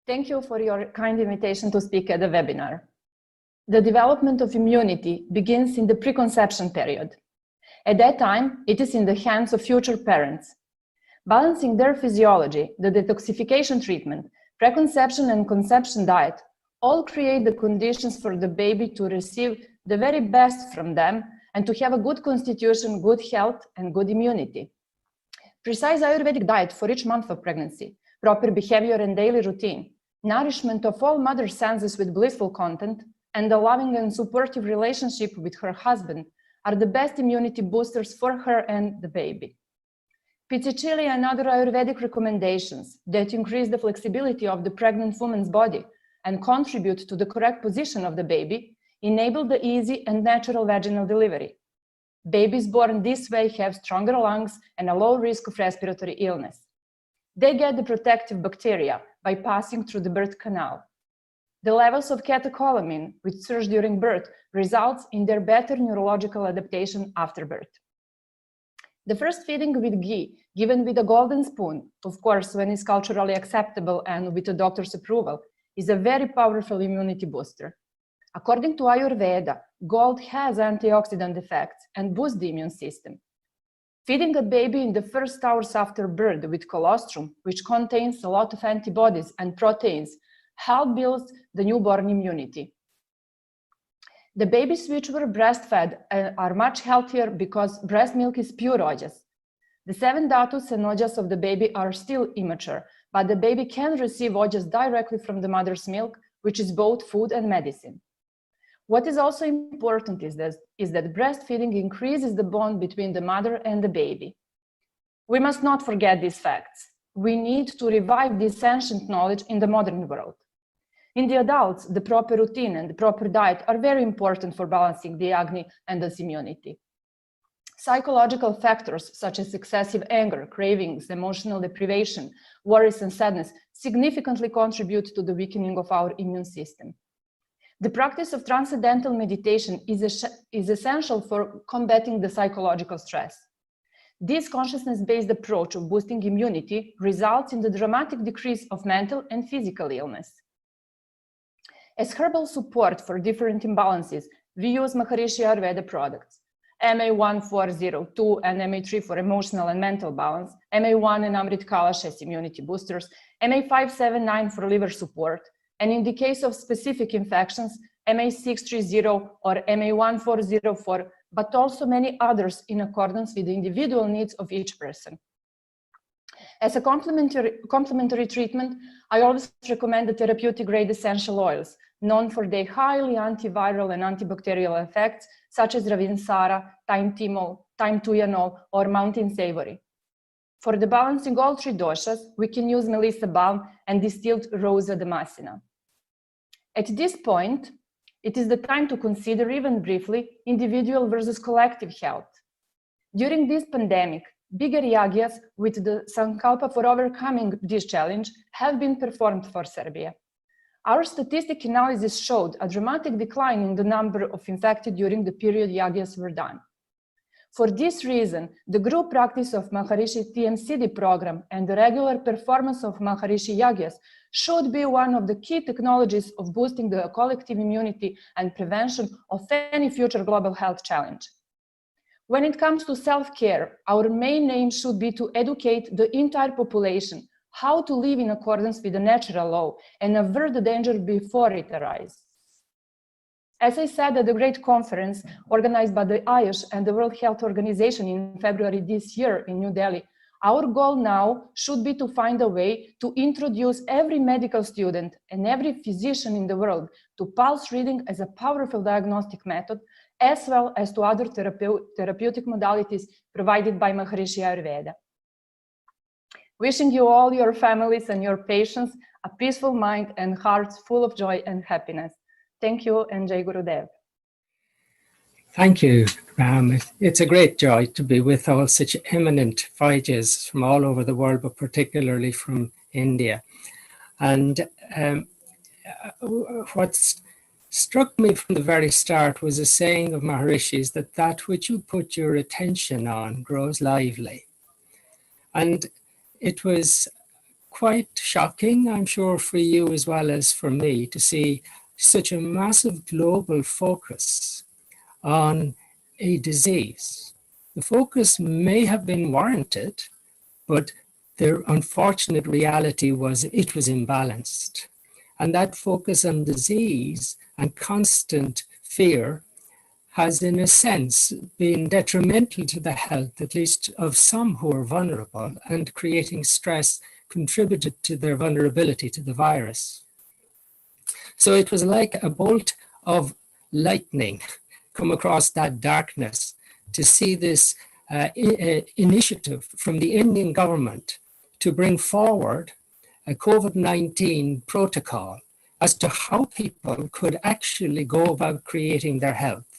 Thank you for your kind invitation to speak at the webinar. The development of immunity begins in the preconception period. At that time, it is in the hands of future parents. Balancing their physiology, the detoxification treatment, preconception and conception diet all create the conditions for the baby to receive the very best from them and to have a good constitution, good health, and good immunity. Precise Ayurvedic diet for each month of pregnancy, proper behavior and daily routine, nourishment of all mother senses with blissful content, and a loving and supportive relationship with her husband are the best immunity boosters for her and the baby. Pizzicilli and other Ayurvedic recommendations that increase the flexibility of the pregnant woman's body and contribute to the correct position of the baby enable the easy and natural vaginal delivery. Babies born this way have stronger lungs and a low risk of respiratory illness. They get the protective bacteria by passing through the birth canal. The levels of catecholamine, which surge during birth, results in their better neurological adaptation after birth. The first feeding with ghee, given with a golden spoon, of course, when it's culturally acceptable and with a doctor's approval, is a very powerful immunity booster. According to Ayurveda, gold has antioxidant effects and boosts the immune system. Feeding a baby in the first hours after birth with colostrum, which contains a lot of antibodies and proteins, help build the newborn immunity. The babies which were breastfed are much healthier because breast milk is pure ojas. The 7 dhatus and ojas of the baby are still immature, but the baby can receive ojas directly from the mother's milk, which is both food and medicine. What is also important is that breastfeeding increases the bond between the mother and the baby. We must not forget these facts. We need to revive this ancient knowledge in the modern world. In the adults, the proper routine and the proper diet are very important for balancing the Agni and the immunity. Psychological factors such as excessive anger, cravings, emotional deprivation, worries and sadness significantly contribute to the weakening of our immune system. The practice of transcendental meditation is essential for combating the psychological stress. This consciousness-based approach of boosting immunity results in the dramatic decrease of mental and physical illness. As herbal support for different imbalances, we use Maharishi Ayurveda products. MA1402 and MA3 for emotional and mental balance, MA1 and Amrit Kalash as immunity boosters, MA579 for liver support, and in the case of specific infections, MA630 or MA1404, but also many others in accordance with the individual needs of each person. As a complementary treatment, I always recommend the therapeutic grade essential oils, known for their highly antiviral and antibacterial effects, such as Ravinsara, thyme thymol, thyme tuyanol, or mountain savory. For the balancing all 3 doshas, we can use Melissa balm and distilled Rosa damascena. At this point, it is the time to consider even briefly individual versus collective health. During this pandemic, bigger yagyas with the sankalpa for overcoming this challenge have been performed for Serbia. Our statistic analysis showed a dramatic decline in the number of infected during the period yagyas were done. For this reason, the group practice of Maharishi TMCD program and the regular performance of Maharishi Yagyas should be one of the key technologies of boosting the collective immunity and prevention of any future global health challenge. When it comes to self-care, our main aim should be to educate the entire population how to live in accordance with the natural law and avert the danger before it arises. As I said at the great conference organized by the Ayush and the World Health Organization in February this year in New Delhi, our goal now should be to find a way to introduce every medical student and every physician in the world to pulse reading as a powerful diagnostic method, as well as to other therapeutic modalities provided by Maharishi Ayurveda. Wishing you all, your families and your patients, a peaceful mind and hearts full of joy and happiness. Thank you, and Jai Gurudev. Thank you, Ram. It's a great joy to be with all such eminent Vaidya's from all over the world, but particularly from India. And what's struck me from the very start was a saying of Maharishi's that which you put your attention on grows lively. And it was quite shocking, I'm sure, for you as well as for me, to see such a massive global focus on a disease. The focus may have been warranted, but the unfortunate reality was it was imbalanced. And that focus on disease and constant fear has, in a sense, been detrimental to the health, at least of some who are vulnerable, and creating stress contributed to their vulnerability to the virus. So it was like a bolt of lightning come across that darkness to see this initiative from the Indian government to bring forward a COVID-19 protocol as to how people could actually go about creating their health.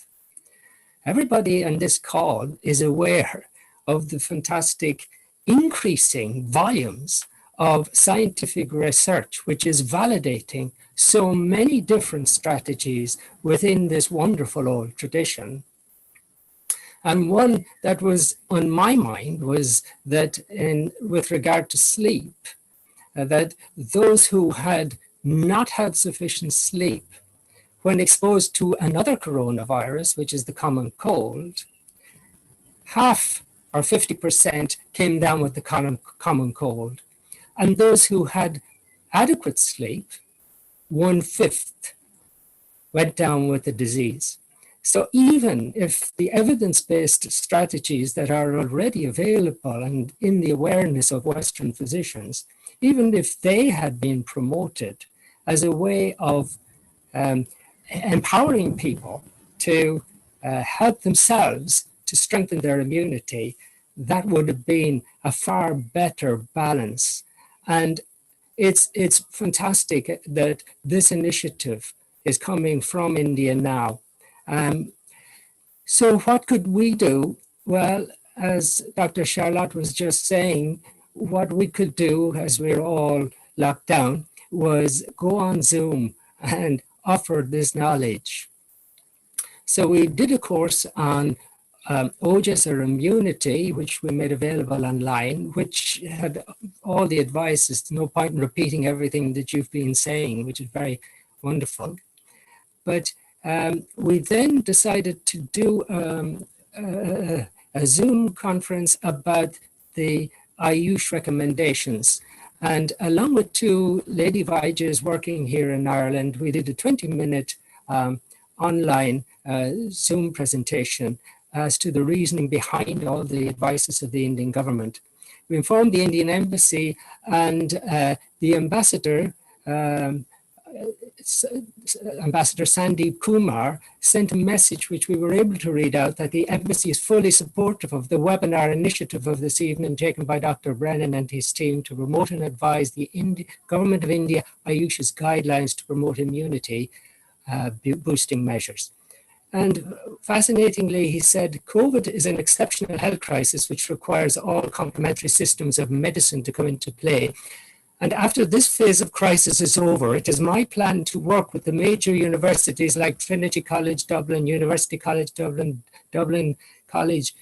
Everybody on this call is aware of the fantastic increasing volumes of scientific research, which is validating so many different strategies within this wonderful old tradition. And one that was on my mind was that with regard to sleep, that those who had not had sufficient sleep when exposed to another coronavirus, which is the common cold, half or 50% came down with the common cold. And those who had adequate sleep, 1/5 went down with the disease. So even if the evidence-based strategies that are already available and in the awareness of Western physicians, even if they had been promoted as a way of empowering people to help themselves to strengthen their immunity, that would have been a far better balance. And it's fantastic that this initiative is coming from India now. So what could we do? Well, as Dr. Charlotte was just saying, what we could do as we're all locked down was go on Zoom and offer this knowledge. So we did a course on OJAS or immunity, which we made available online, which had all the advice. There's no point in repeating everything that you've been saying, which is very wonderful. But we then decided to do a Zoom conference about the Ayush recommendations. And along with two lady Vajas working here in Ireland, we did a 20-minute online Zoom presentation as to the reasoning behind all the advices of the Indian government. We informed the Indian embassy, and the ambassador, Ambassador Sandeep Kumar, sent a message which we were able to read out, that the embassy is fully supportive of the webinar initiative of this evening taken by Dr. Brennan and his team to promote and advise the Government of India Ayush's guidelines to promote immunity boosting measures. And fascinatingly, he said, COVID is an exceptional health crisis which requires all complementary systems of medicine to come into play. And after this phase of crisis is over, it is my plan to work with the major universities like Trinity College Dublin, University College Dublin, Dublin College,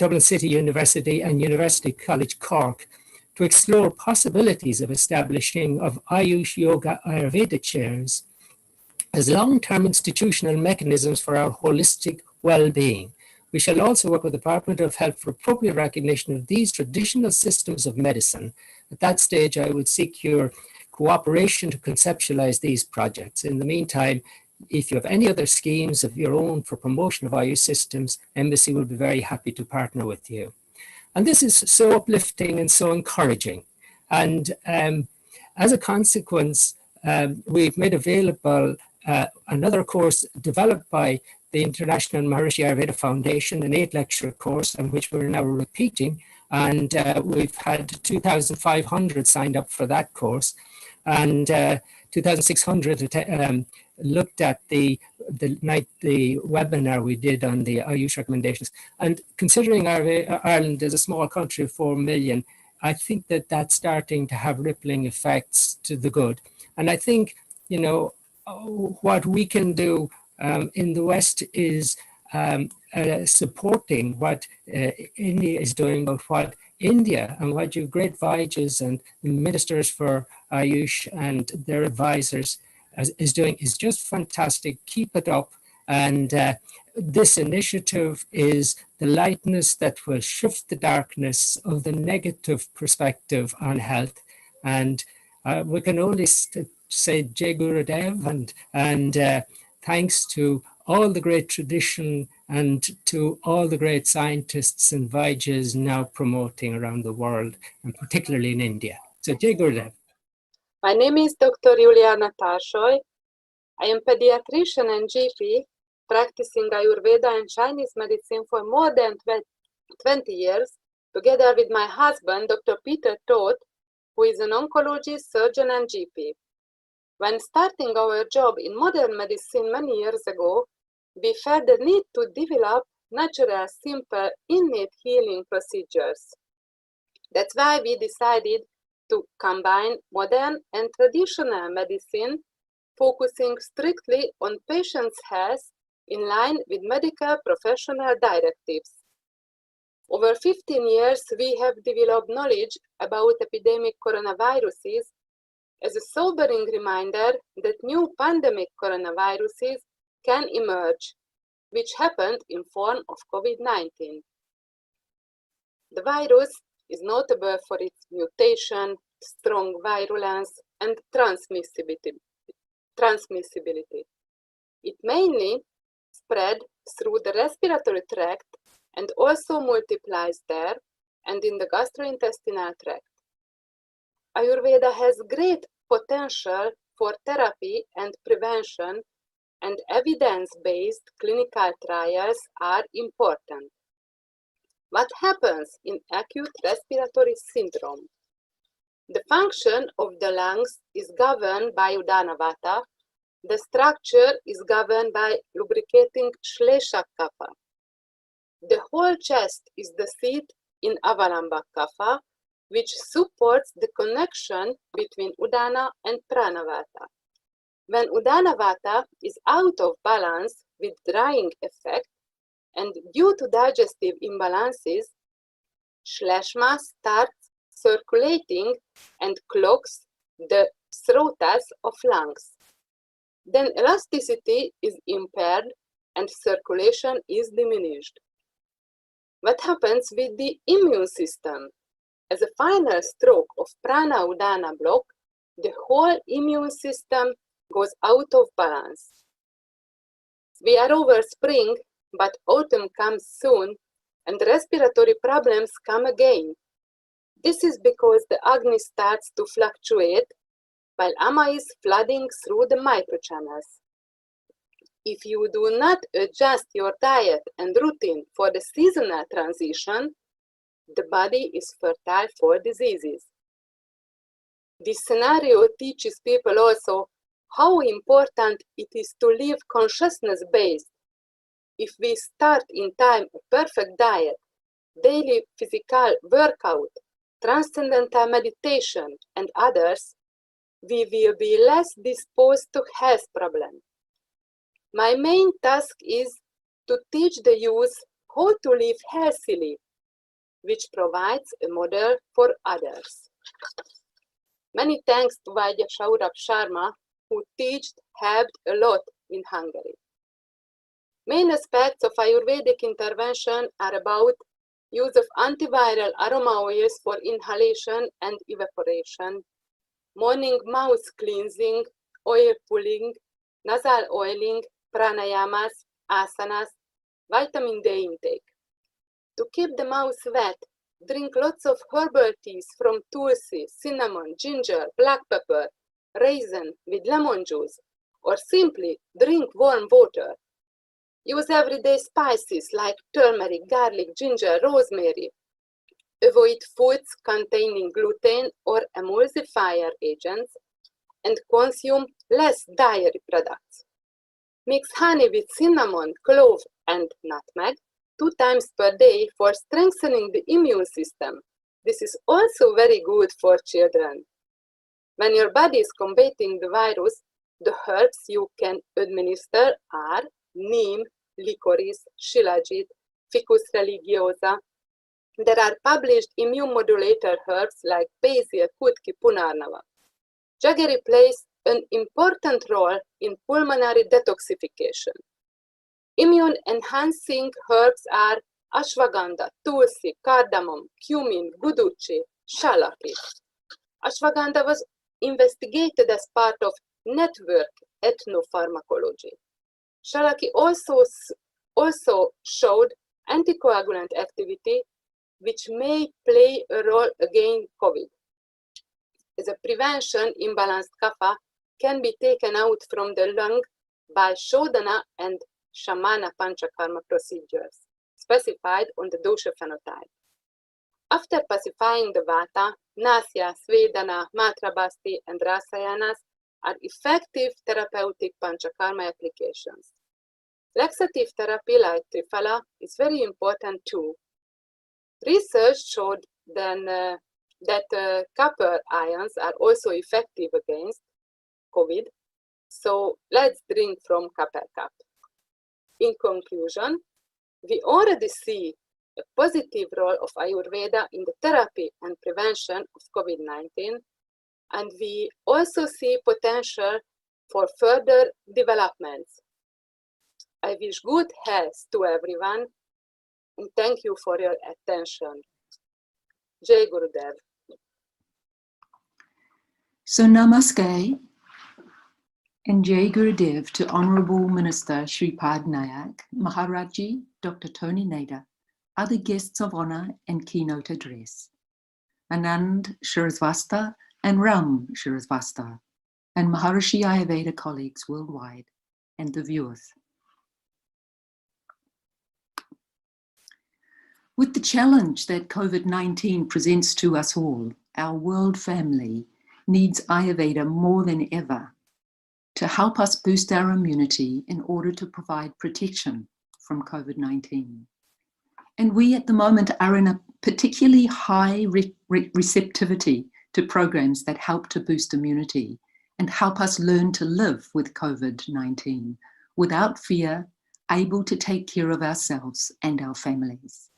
Dublin City University, and University College Cork to explore possibilities of establishing of Ayush Yoga Ayurveda chairs as long-term institutional mechanisms for our holistic well-being. We shall also work with the Department of Health for appropriate recognition of these traditional systems of medicine. At that stage, I would seek your cooperation to conceptualize these projects. In the meantime, if you have any other schemes of your own for promotion of Ayush systems, Embassy will be very happy to partner with you. And this is so uplifting and so encouraging. And as a consequence, we've made available another course developed by the International Maharishi Ayurveda Foundation, an 8-lecture course, on which we're now repeating. And we've had 2,500 signed up for that course. And 2,600 looked at the webinar we did on the Ayush recommendations. And considering Ireland is a small country of 4 million, I think that that's starting to have rippling effects to the good. And I think, you know, what we can do in the West is supporting what India is doing, but what India and what your great Vaidya's and ministers for Ayush and their advisors is doing is just fantastic. Keep it up. And this initiative is the lightness that will shift the darkness of the negative perspective on health. And we can only say Jai Gurudev and thanks to all the great tradition and to all the great scientists and Vaidyas now promoting around the world, and particularly in India. So Jai Gurudev. My name is Dr. Julianna Tasha. I am pediatrician and GP, practicing Ayurveda and Chinese medicine for more than 20 years, together with my husband, Dr. Peter Toth, who is an oncologist, surgeon, and GP. When starting our job in modern medicine many years ago, we felt the need to develop natural, simple, innate healing procedures. That's why we decided to combine modern and traditional medicine, focusing strictly on patients' health in line with medical professional directives. Over 15 years, we have developed knowledge about epidemic coronaviruses as a sobering reminder that new pandemic coronaviruses can emerge, which happened in form of COVID-19. The virus is notable for its mutation, strong virulence, and transmissibility. It mainly spread through the respiratory tract and also multiplies there and in the gastrointestinal tract. Ayurveda has great potential for therapy and prevention, and evidence-based clinical trials are important. What happens in acute respiratory syndrome? The function of the lungs is governed by Udana Vata. The structure is governed by lubricating Shleshak Kapha. The whole chest is the seat in Avalambak Kapha, which supports the connection between Udana and Pranavata. When Udana Vata is out of balance with drying effect and due to digestive imbalances, Shleshma starts circulating and clogs the srotas of lungs. Then elasticity is impaired and circulation is diminished. What happens with the immune system? As a final stroke of Prana-Udana block, the whole immune system goes out of balance. We are over spring, but autumn comes soon, and respiratory problems come again. This is because the Agni starts to fluctuate, while Ama is flooding through the microchannels. If you do not adjust your diet and routine for the seasonal transition, the body is fertile for diseases. This scenario teaches people also how important it is to live consciousness-based. If we start in time a perfect diet, daily physical workout, transcendental meditation, and others, we will be less disposed to health problems. My main task is to teach the youth how to live healthily, which provides a model for others. Many thanks to Vaidya Shaurabh Sharma, who helped a lot in Hungary. Main aspects of Ayurvedic intervention are about use of antiviral aroma oils for inhalation and evaporation, morning mouth cleansing, oil pulling, nasal oiling, pranayamas, asanas, vitamin D intake. To keep the mouth wet, drink lots of herbal teas from tulsi, cinnamon, ginger, black pepper, raisin with lemon juice, or simply drink warm water. Use everyday spices like turmeric, garlic, ginger, rosemary. Avoid foods containing gluten or emulsifier agents and consume less dairy products. Mix honey with cinnamon, clove, and nutmeg 2 times per day for strengthening the immune system. This is also very good for children. When your body is combating the virus, the herbs you can administer are neem, licorice, shilajit, ficus religiosa, There are published immune modulator herbs like basil, kutki, punarnava. Jaggery plays an important role in pulmonary detoxification. Immune-enhancing herbs are ashwagandha, tulsi, cardamom, cumin, guduchi, shalaki. Ashwagandha was investigated as part of network ethnopharmacology. Shalaki also showed anticoagulant activity, which may play a role against COVID. As a prevention, imbalanced kapha can be taken out from the lung by Shodhana and Shamana Panchakarma procedures, specified on the dosha phenotype. After pacifying the vata, nasya, svedana, matrabasti, and rasayanas are effective therapeutic panchakarma applications. Laxative therapy like triphala is very important too. Research showed then that copper ions are also effective against COVID, so let's drink from copper cup. In conclusion, we already see a positive role of Ayurveda in the therapy and prevention of COVID-19, and we also see potential for further developments. I wish good health to everyone, and thank you for your attention. Jai Gurudev. So namaste and Jai Gurudev to Honourable Minister Shripad Nayak, Maharaji Dr. Tony Naga, other guests of honour and keynote address, Anand Shirazvasta and Ram Shirazvasta, and Maharishi Ayurveda colleagues worldwide, and the viewers. With the challenge that COVID-19 presents to us all, our world family needs Ayurveda more than ever to help us boost our immunity in order to provide protection from COVID-19. And we at the moment are in a particularly high receptivity to programs that help to boost immunity and help us learn to live with COVID-19 without fear, able to take care of ourselves and our families.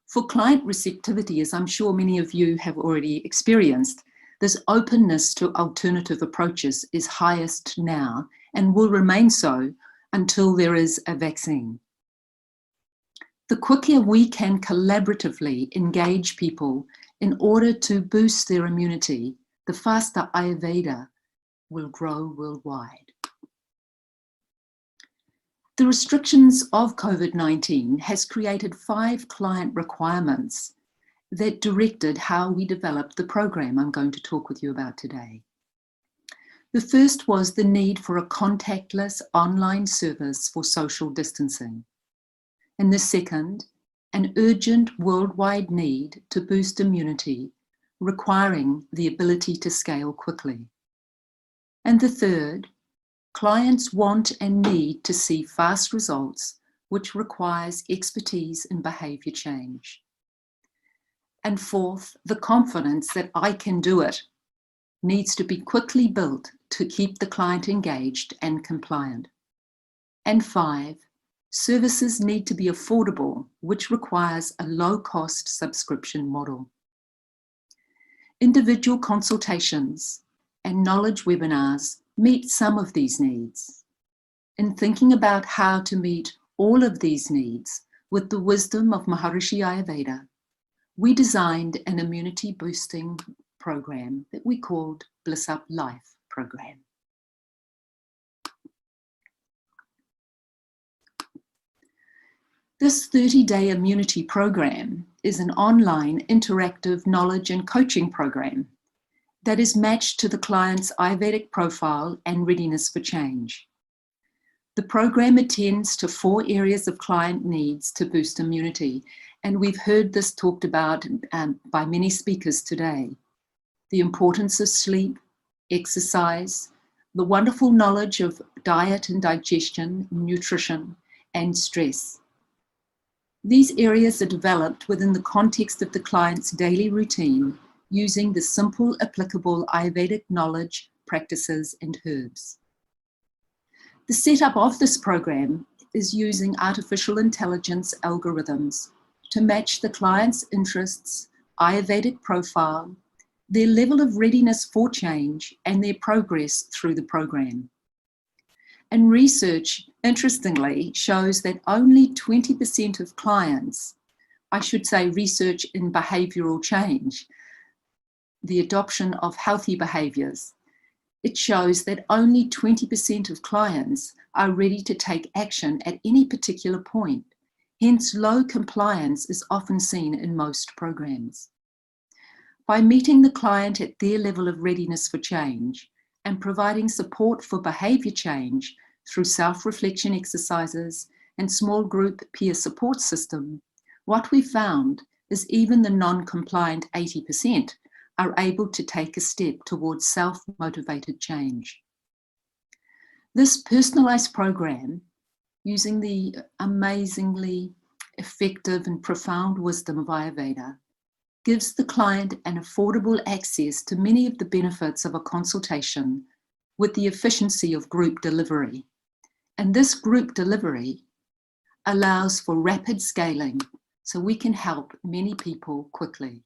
For client receptivity, as I'm sure many of you have already experienced, this openness to alternative approaches is highest now and will remain so until there is a vaccine. The quicker we can collaboratively engage people in order to boost their immunity, the faster Ayurveda will grow worldwide. The restrictions of COVID-19 has created 5 client requirements that directed how we developed the program I'm going to talk with you about today. The first was the need for a contactless online service for social distancing. And the second, an urgent worldwide need to boost immunity, requiring the ability to scale quickly. And the third, clients want and need to see fast results, which requires expertise in behavior change. And fourth, the confidence that I can do it needs to be quickly built to keep the client engaged and compliant. And 5, services need to be affordable, which requires a low-cost subscription model. Individual consultations and knowledge webinars meet some of these needs. In thinking about how to meet all of these needs with the wisdom of Maharishi Ayurveda, we designed an immunity boosting program that we called Bliss Up Life program. This 30-day immunity program is an online interactive knowledge and coaching program that is matched to the client's Ayurvedic profile and readiness for change. The program attends to 4 areas of client needs to boost immunity, and we've heard this talked about by many speakers today. The importance of sleep, exercise, the wonderful knowledge of diet and digestion, nutrition, and stress. These areas are developed within the context of the client's daily routine using the simple, applicable Ayurvedic knowledge, practices, and herbs. The setup of this program is using artificial intelligence algorithms to match the client's interests, Ayurvedic profile, their level of readiness for change, and their progress through the program. And research, interestingly, shows that only 20% of clients, I should say research in behavioural change, the adoption of healthy behaviours, it shows that only 20% of clients are ready to take action at any particular point. Hence, low compliance is often seen in most programs. By meeting the client at their level of readiness for change and providing support for behaviour change through self-reflection exercises and small group peer support system, what we found is even the non-compliant 80% are able to take a step towards self-motivated change. This personalised program, using the amazingly effective and profound wisdom of Ayurveda, gives the client an affordable access to many of the benefits of a consultation with the efficiency of group delivery. And this group delivery allows for rapid scaling so we can help many people quickly.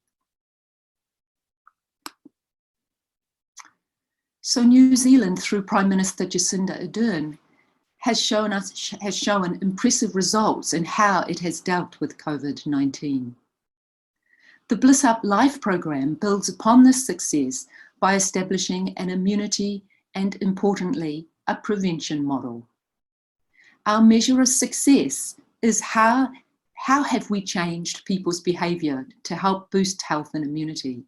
So New Zealand, through Prime Minister Jacinda Ardern, has shown impressive results in how it has dealt with COVID-19. The Bliss Up Life program builds upon this success by establishing an immunity and, importantly, a prevention model. Our measure of success is how have we changed people's behaviour to help boost health and immunity.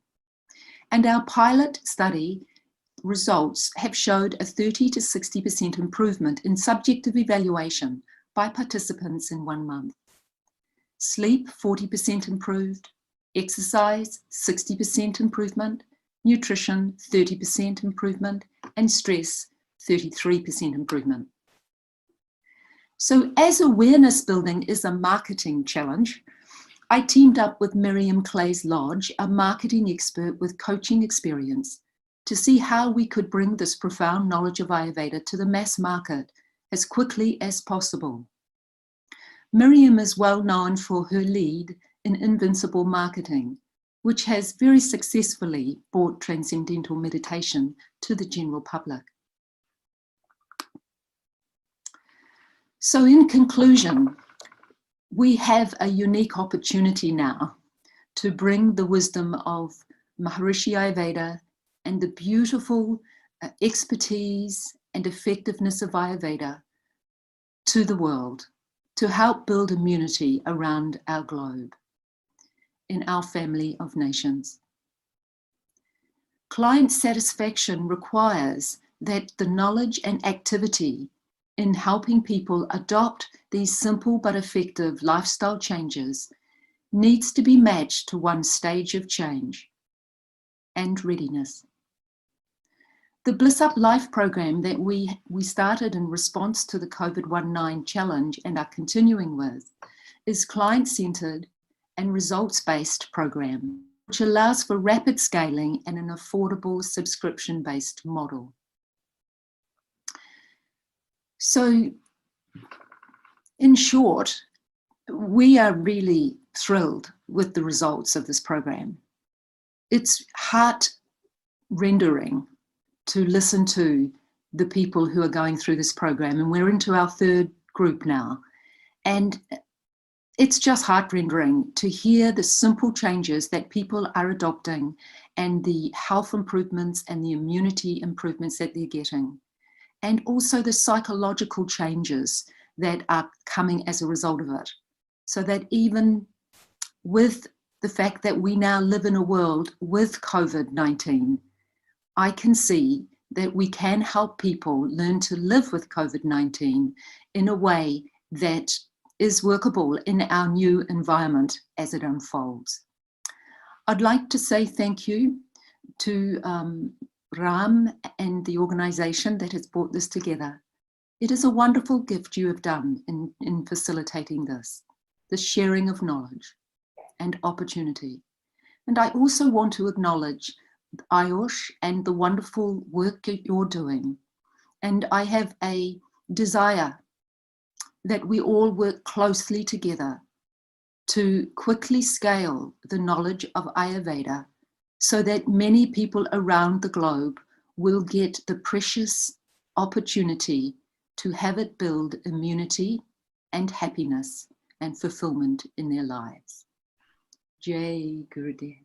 And our pilot study results have showed a 30 to 60% improvement in subjective evaluation by participants in 1 month. Sleep, 40% improved, exercise, 60% improvement, nutrition, 30% improvement, and stress, 33% improvement. So as awareness building is a marketing challenge, I teamed up with Miriam Clays Lodge, a marketing expert with coaching experience, to see how we could bring this profound knowledge of Ayurveda to the mass market as quickly as possible. Miriam is well known for her lead in Invincible Marketing, which has very successfully brought transcendental meditation to the general public. So in conclusion, we have a unique opportunity now to bring the wisdom of Maharishi Ayurveda and the beautiful expertise and effectiveness of Ayurveda to the world, to help build immunity around our globe, in our family of nations. Client satisfaction requires that the knowledge and activity in helping people adopt these simple but effective lifestyle changes needs to be matched to one's stage of change and readiness. The Bliss Up Life program that we started in response to the COVID-19 challenge and are continuing with is client-centered and results-based program, which allows for rapid scaling and an affordable subscription-based model. So, in short, we are really thrilled with the results of this program. It's heart-rendering to listen to the people who are going through this program, and we're into our 3rd group now. And it's just heart-rendering to hear the simple changes that people are adopting and the health improvements and the immunity improvements that they're getting. And also the psychological changes that are coming as a result of it. So that even with the fact that we now live in a world with COVID-19, I can see that we can help people learn to live with COVID-19 in a way that is workable in our new environment as it unfolds. I'd like to say thank you to Ram and the organization that has brought this together. It is a wonderful gift you have done in facilitating this sharing of knowledge and opportunity. And I also want to acknowledge Ayush and the wonderful work that you're doing. And I have a desire that we all work closely together to quickly scale the knowledge of Ayurveda so that many people around the globe will get the precious opportunity to have it build immunity and happiness and fulfillment in their lives. Jai Gurudev.